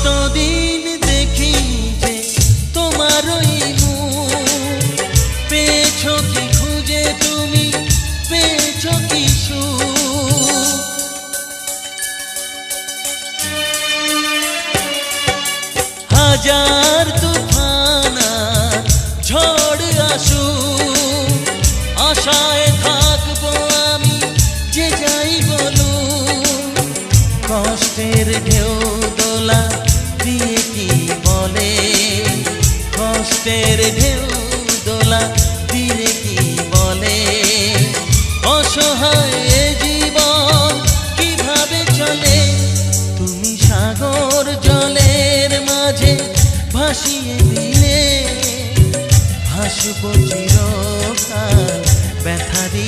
কতদিন দেখি যে তোমারই মুখ, পেয়েছো কি খুঁজে তুমি, পেয়েছো কি সুখ। হাজার তুফান ঝড় আসুক, আশায় থাকবো আমি যে যাই বলুক। কষ্টের ঢেউ দোলা দিয়ে কি বলে, কষ্টের ঢেউ দোলা দিয়ে কি বলে, অসহায় জীবন কিভাবে চলে। তুমি সাগর জলের মাঝে ভাসিয়ে দিলে, ভাসব চিরকাল ব্যথারি